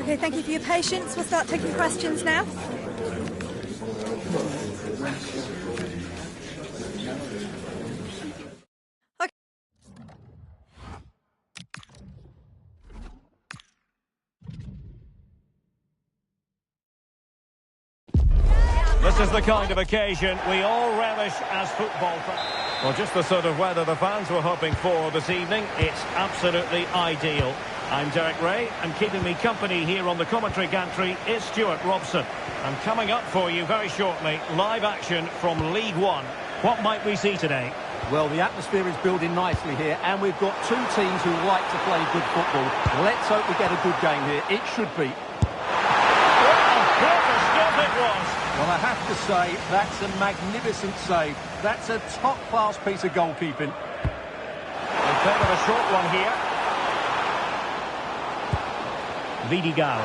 Okay, thank you for your patience. We'll start taking questions now. Okay. This is the kind of occasion we all relish as football fans. Well, just the sort of weather the fans were hoping for this evening. It's absolutely ideal. I'm Derek Ray, and keeping me company here on the commentary gantry is Stuart Robson. And coming up for you very shortly, live action from League One. What might we see today? Well, the atmosphere is building nicely here, and we've got two teams who like to play good football. Let's hope we get a good game here. It should be. What a stop it was! Well, I have to say, that's a magnificent save. That's a top-class piece of goalkeeping. A bit of a short one here. Vidigal.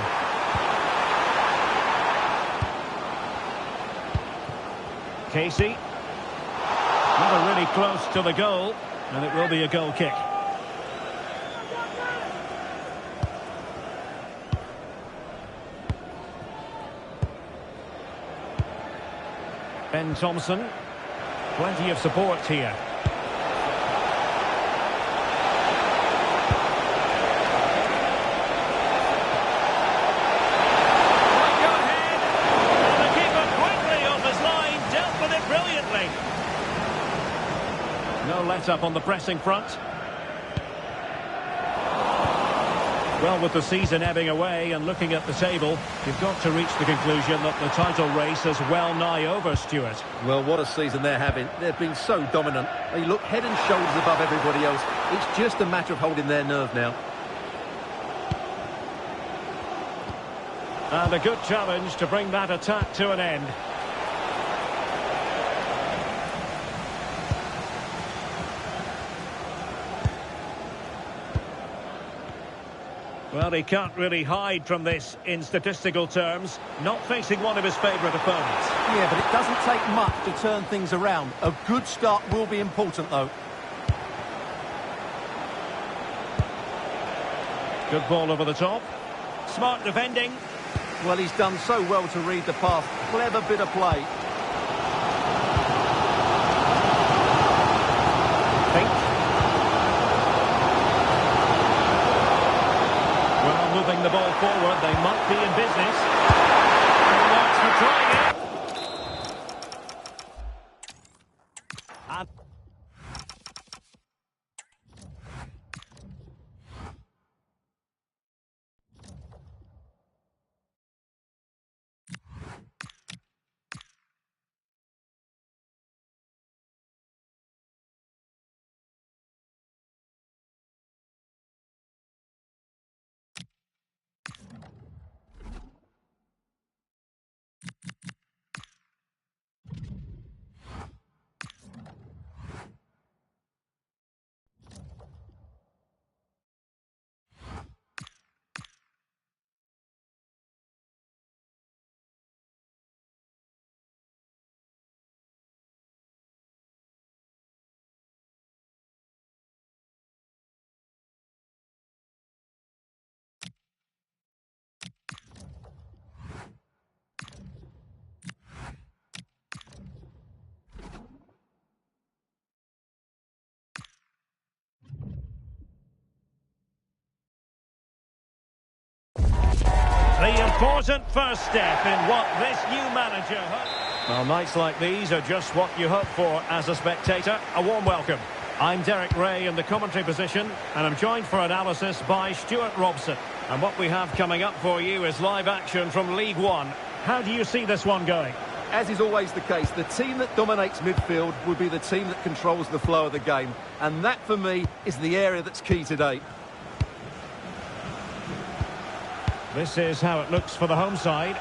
Casey. Never really close to the goal, and it will be a goal kick. Ben Thompson. Plenty of support here. No let-up on the pressing front. Well, with the season ebbing away and looking at the table, you've got to reach the conclusion that the title race is well nigh over, Stuart. Well, what a season they're having. They've been so dominant. They look head and shoulders above everybody else. It's just a matter of holding their nerve now. And a good challenge to bring that attack to an end. Well, he can't really hide from this in statistical terms. Not facing one of his favourite opponents. Yeah, but it doesn't take much to turn things around. A good start will be important, though. Good ball over the top. Smart defending. Well, he's done so well to read the path. Clever bit of play. Moving the ball forward, they might be in business. Thanks for trying it. And the important first step in what this new manager hopes. Well, nights like these are just what you hope for as a spectator. A warm welcome. I'm Derek Ray in the commentary position, and I'm joined for analysis by Stuart Robson. And what we have coming up for you is live action from League One. How do you see this one going? As is always the case, the team that dominates midfield will be the team that controls the flow of the game. And that, for me, is the area that's key today. This is how it looks for the home side.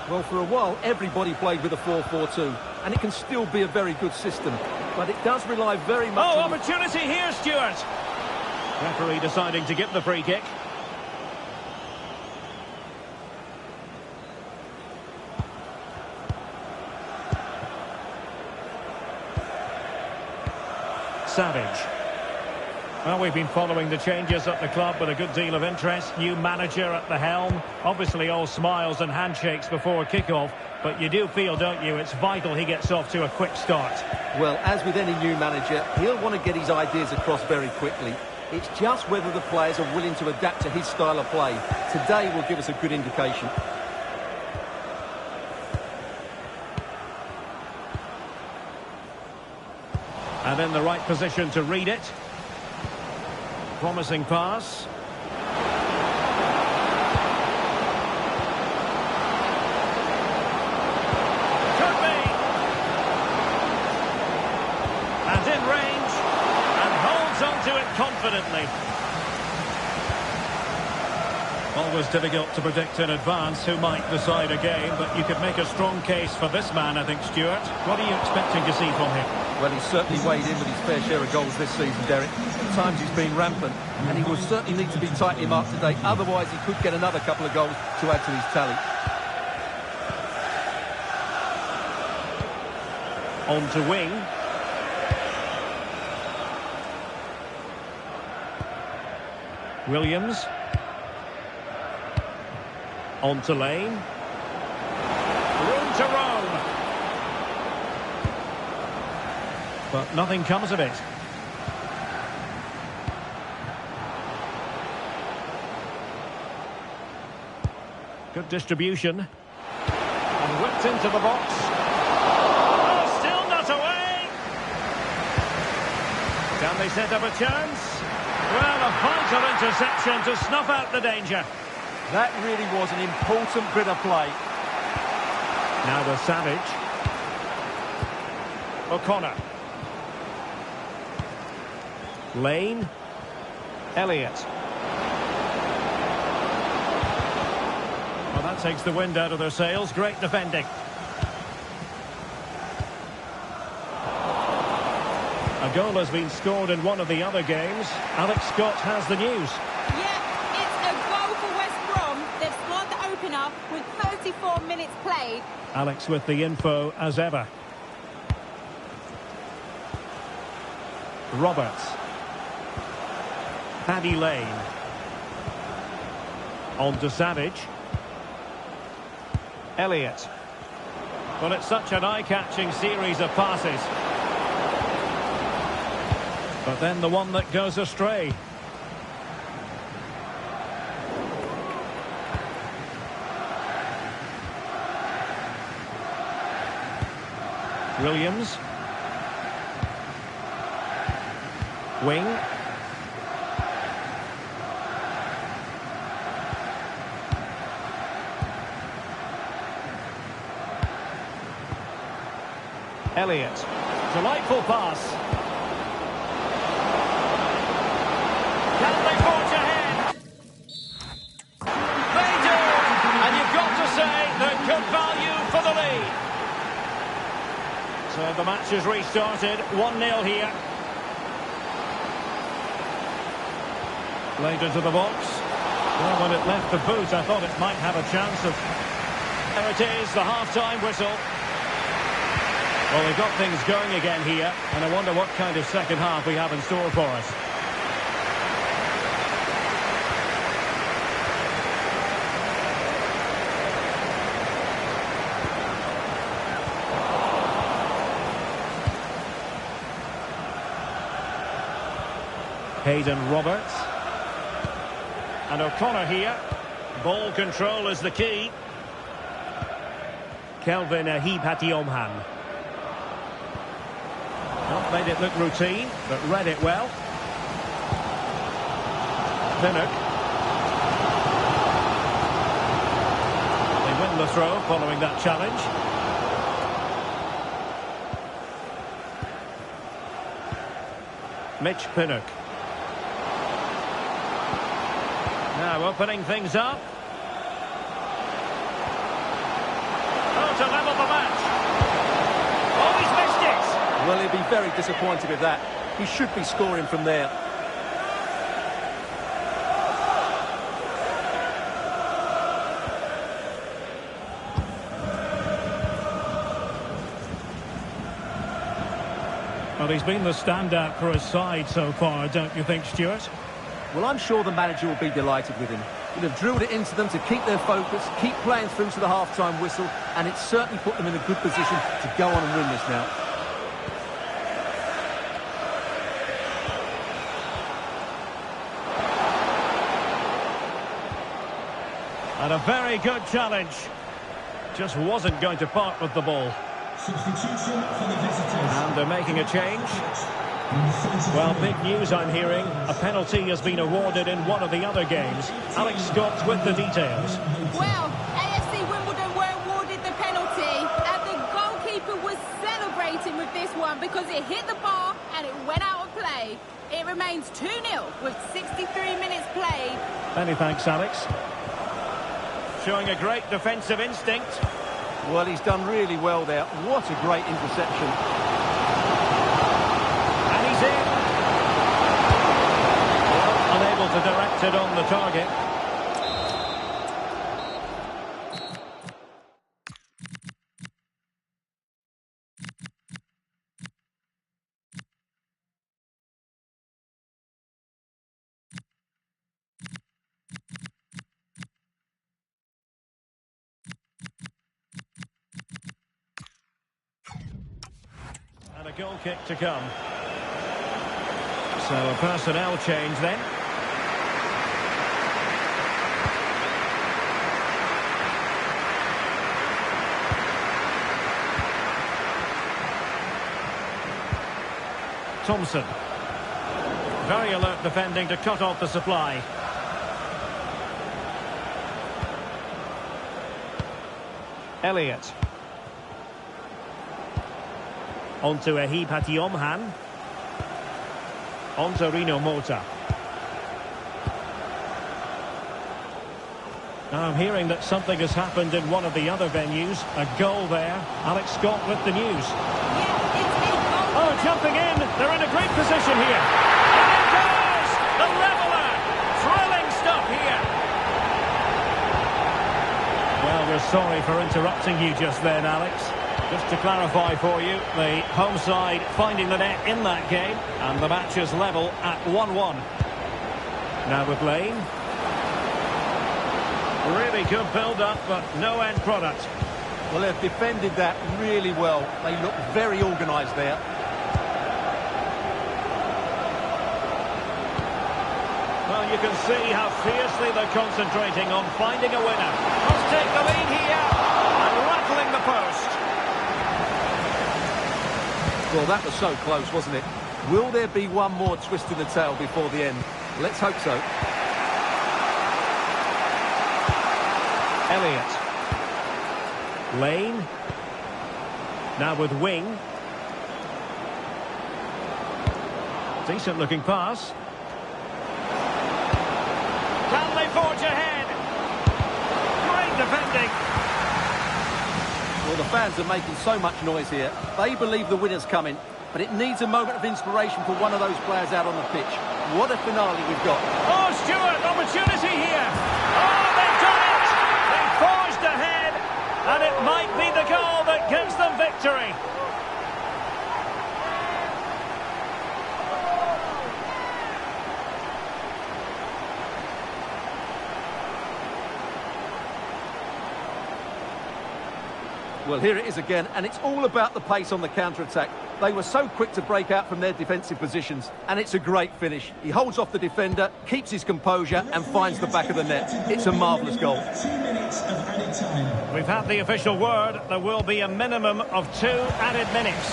Well, for a while, everybody played with a 4-4-2, and it can still be a very good system. But it does rely very much on... opportunity here, Stuart! Referee deciding to give the free kick. Savage. Well, we've been following the changes at the club with a good deal of interest. New manager at the helm. Obviously all smiles and handshakes before kick-off. But you do feel, don't you, it's vital he gets off to a quick start. Well, as with any new manager, he'll want to get his ideas across very quickly. It's just whether the players are willing to adapt to his style of play. Today will give us a good indication. And in the right position to read it. Promising pass. Could be. And in range. And holds onto it confidently. Always difficult to predict in advance who might decide a game, but you could make a strong case for this man, I think, Stuart. What are you expecting to see from him? Well, he's certainly weighed in with his fair share of goals this season, Derek. At times he's been rampant, and he will certainly need to be tightly marked today. Otherwise, he could get another couple of goals to add to his tally. On to wing. Williams. On to Lane. Room to roam. But nothing comes of it. Good distribution. And whipped into the box. Oh, still not away. Can they set up a chance? Well, a vital interception to snuff out the danger. That really was an important bit of play. Now the Savage. O'Connor. Lane. Elliott. Well, that takes the wind out of their sails. Great defending. A goal has been scored in one of the other games. Alex Scott has the news. Yeah, it's a goal for West Brom. They've scored the opener with 34 minutes played. Alex with the info as ever. Roberts. Paddy Lane. On to Savage. Elliott. Well, it's such an eye-catching series of passes. But then the one that goes astray. Williams. Wing. Elliott. Delightful pass. Can they forge ahead? They do! And you've got to say they're good value for the lead. So the match has restarted. 1-0 here. Played into the box. Well, when it left the boot, I thought it might have a chance of... There it is, the half-time whistle. Well, they've got things going again here, and I wonder what kind of second half we have in store for us. Hayden Roberts. And O'Connor here. Ball control is the key. Kelvin Ahib-Hatiomhan. Not made it look routine, but read it well. Pinnock. They win the throw following that challenge. Mitch Pinnock. Now opening things up. Oh, to level the match. Oh, he's missed it. Well, he'll be very disappointed with that. He should be scoring from there. Well, he's been the standout for his side so far, don't you think, Stuart? Well, I'm sure the manager will be delighted with him. He'll have drilled it into them to keep their focus, keep playing through to the half-time whistle, and it's certainly put them in a good position to go on and win this now. And a very good challenge. Just wasn't going to part with the ball. Substitution for the visitors. And they're making a change. Well, big news I'm hearing. A penalty has been awarded in one of the other games. Alex Scott's with the details. Well, AFC Wimbledon were awarded the penalty, and the goalkeeper was celebrating with this one because it hit the bar and it went out of play. It remains 2-0 with 63 minutes played. Many thanks, Alex. Showing a great defensive instinct. Well, he's done really well there. What a great interception. And he's in. Well, unable to direct it on the target. And a goal kick to come. So a personnel change then. Thompson. Very alert defending to cut off the supply. Elliott. On to EP3. On to Rino Mota. Now I'm hearing that something has happened in one of the other venues. A goal there. Alex Scott with the news. Yeah, it's a goal. Oh, jumping in. They're in a great position here. And it goes! The leveller! Thrilling stuff here. Well, we're sorry for interrupting you just then, Alex. Just to clarify for you, the home side finding the net in that game, and the match is level at 1-1. Now with Lane. Really good build-up, but no end product. Well, they've defended that really well. They look very organised there. Well, you can see how fiercely they're concentrating on finding a winner. Must take the lead here, and rattling the post. Well, that was so close, wasn't it? Will there be one more twist in the tail before the end? Let's hope so. Elliott. Lane. Now with Wing. Decent looking pass. Can they forge ahead? Great defending. Well, the fans are making so much noise here. They believe the winner's coming, but it needs a moment of inspiration for one of those players out on the pitch. What a finale we've got. Oh, Stuart, opportunity here. Oh, they've done it. They forged ahead, and it might be the goal that gives them victory. Well, here it is again, and it's all about the pace on the counter-attack. They were so quick to break out from their defensive positions, and it's a great finish. He holds off the defender, keeps his composure, and finds the back of the net. It's a marvellous goal. 2 minutes of added time. We've had the official word. There will be a minimum of 2 added minutes.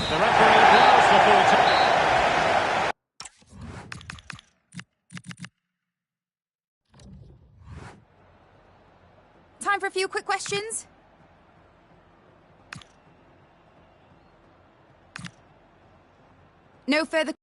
The referee blows the full time. Time for a few quick questions. No further...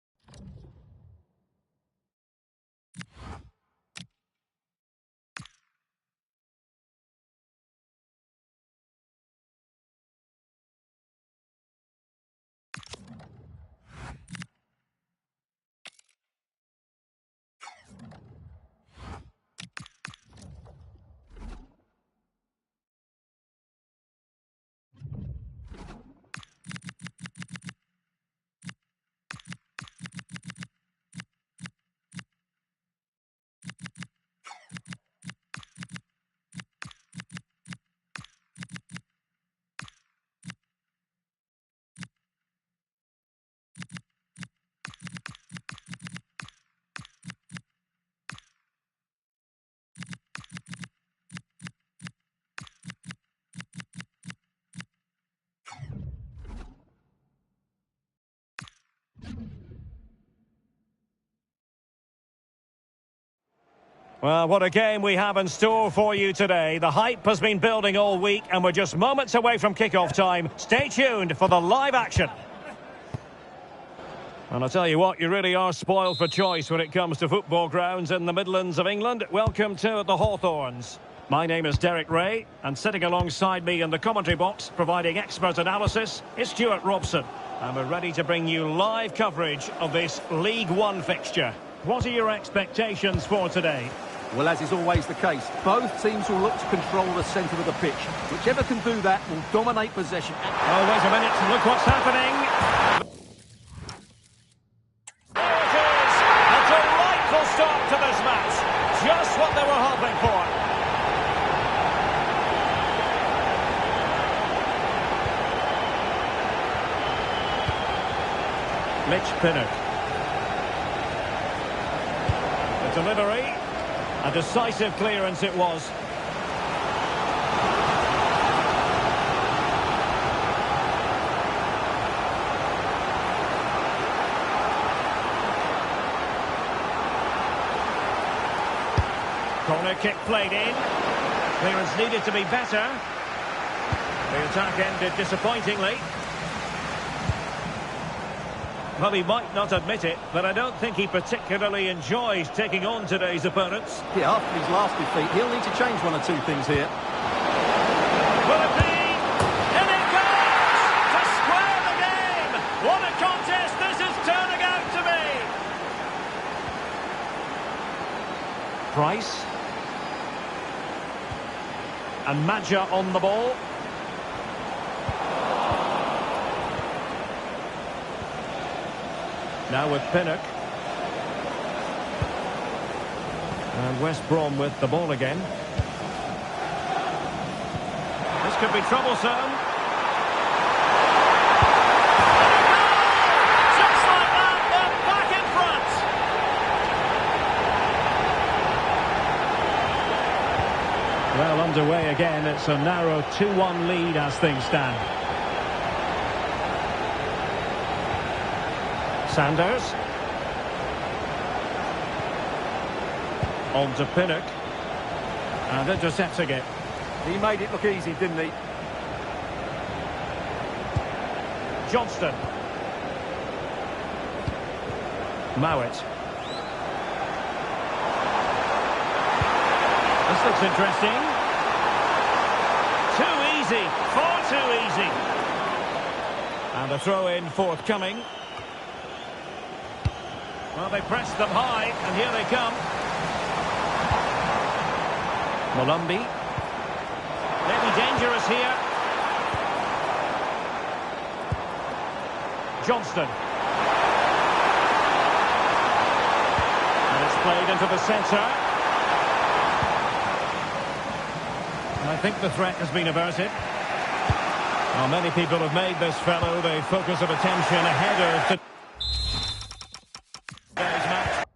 Well, what a game we have in store for you today. The hype has been building all week and we're just moments away from kick-off time. Stay tuned for the live action. And I'll tell you what, you really are spoiled for choice when it comes to football grounds in the Midlands of England. Welcome to the Hawthorns. My name is Derek Ray, and sitting alongside me in the commentary box, providing expert analysis, is Stuart Robson. And we're ready to bring you live coverage of this League One fixture. What are your expectations for today? Well, as is always the case, both teams will look to control the centre of the pitch. Whichever can do that will dominate possession. Oh, wait a minute, look what's happening. There it is! A delightful start to this match. Just what they were hoping for. Mitch Pinnock. The delivery. A decisive clearance it was. Corner kick played in. Clearance needed to be better. The attack ended disappointingly. Well, he might not admit it, but I don't think he particularly enjoys taking on today's opponents. Yeah, after his last defeat, he'll need to change one or two things here. Will it be? In it goes! To square the game! What a contest this is turning out to be! Price. And Madja on the ball. Now with Pinnock. And West Brom with the ball again. This could be troublesome. Just like that, they're back in front. Well, underway again. It's a narrow 2-1 lead as things stand. Sanders. On to Pinnock. And intercepting it. He made it look easy, didn't he? Johnston. Mowat. This looks interesting. Too easy. Far too easy. And the throw-in forthcoming. Well, they pressed them high, and here they come. Molumby. Maybe dangerous here. Johnston. And it's played into the centre. And I think the threat has been averted. Well, many people have made this fellow the focus of attention ahead of today's match.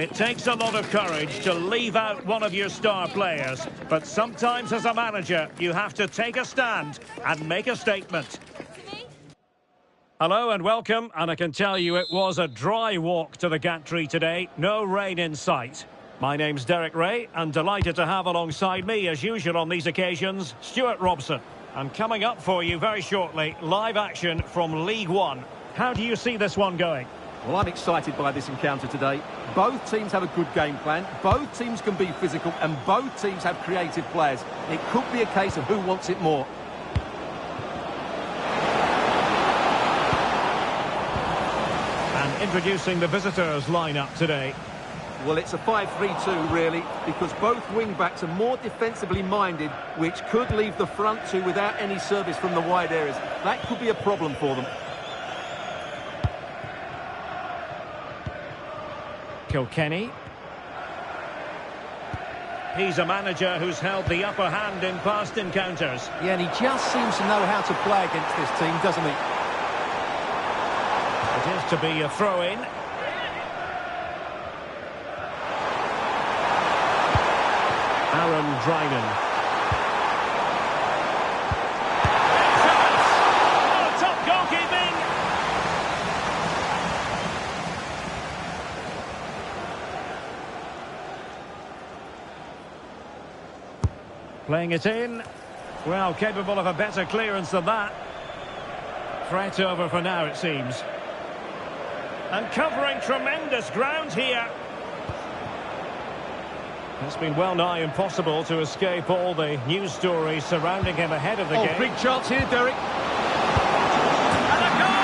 It takes a lot of courage to leave out one of your star players, but sometimes as a manager, you have to take a stand and make a statement. Hello and welcome, and I can tell you it was a dry walk to the gantry today, no rain in sight. My name's Derek Ray, and delighted to have alongside me, as usual on these occasions, Stuart Robson. And coming up for you very shortly, live action from League One. How do you see this one going? Well, I'm excited by this encounter today. Both teams have a good game plan, both teams can be physical, and both teams have creative players. It could be a case of who wants it more. And introducing the visitors' lineup today. Well, it's a 5-3-2, really, because both wing-backs are more defensively minded, which could leave the front two without any service from the wide areas. That could be a problem for them. Kilkenny. He's a manager who's held the upper hand in past encounters. Yeah, and he just seems to know how to play against this team, doesn't he? It is to be a throw-in. Aaron Drynan. Chance! Oh, top goalkeeping! Playing it in. Well, capable of a better clearance than that. Threat over for now, it seems. And covering tremendous ground here. It's been well nigh impossible to escape all the news stories surrounding him ahead of the game. Oh, big chance here, Derek. And a goal!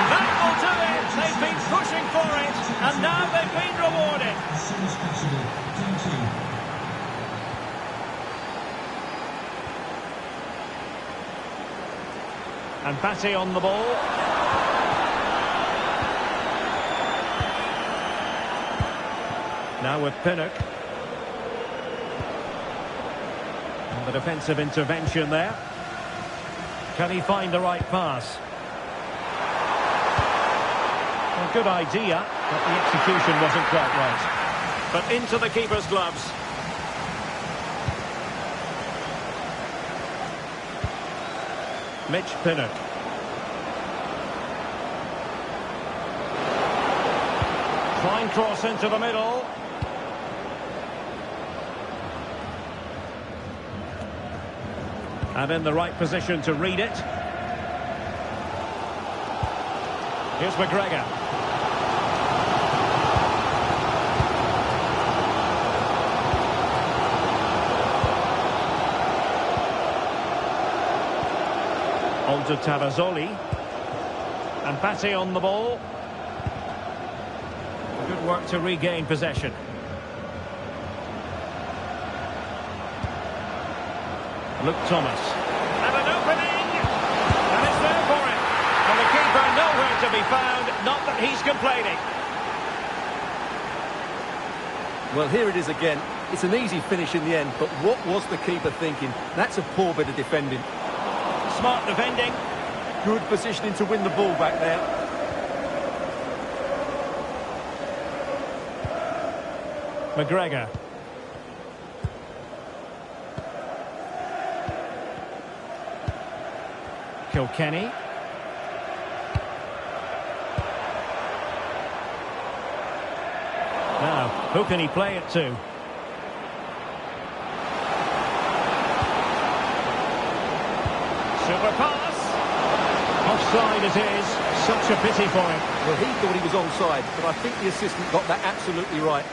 That will do it! They've been pushing for it, and now they've been rewarded. As soon as possible. Thank you. And Batty on the ball. Now with Pinnock. And the defensive intervention there. Can he find the right pass? A good idea, but the execution wasn't quite right. But into the keeper's gloves. Mitch Pinnock. Fine cross into the middle. And in the right position to read it. Here's McGregor. On to Tavazzoli. And Batty on the ball. Good work to regain possession. Luke Thomas. And an opening! And it's there for him. And the keeper nowhere to be found. Not that he's complaining. Well, here it is again. It's an easy finish in the end, but what was the keeper thinking? That's a poor bit of defending. Smart defending. Good positioning to win the ball back there. McGregor. Kilkenny. Now, who can he play it to? Super pass. Offside it is. Such a pity for him. Well, he thought he was onside, but I think the assistant got that absolutely right.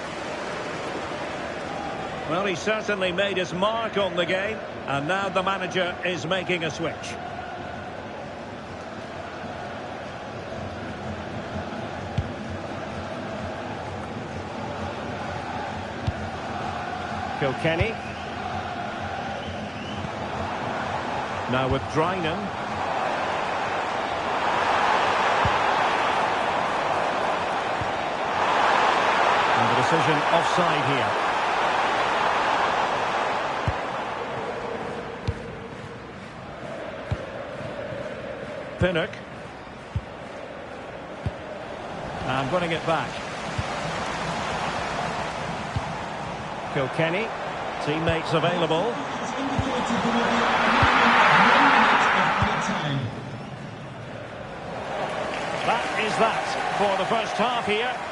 Well, he certainly made his mark on the game, and now the manager is making a switch. Kilkenny. Now with Drynan. And the decision offside here. Pinnock. And winning it back. Kilkenny, teammates available. That is that for the first half here.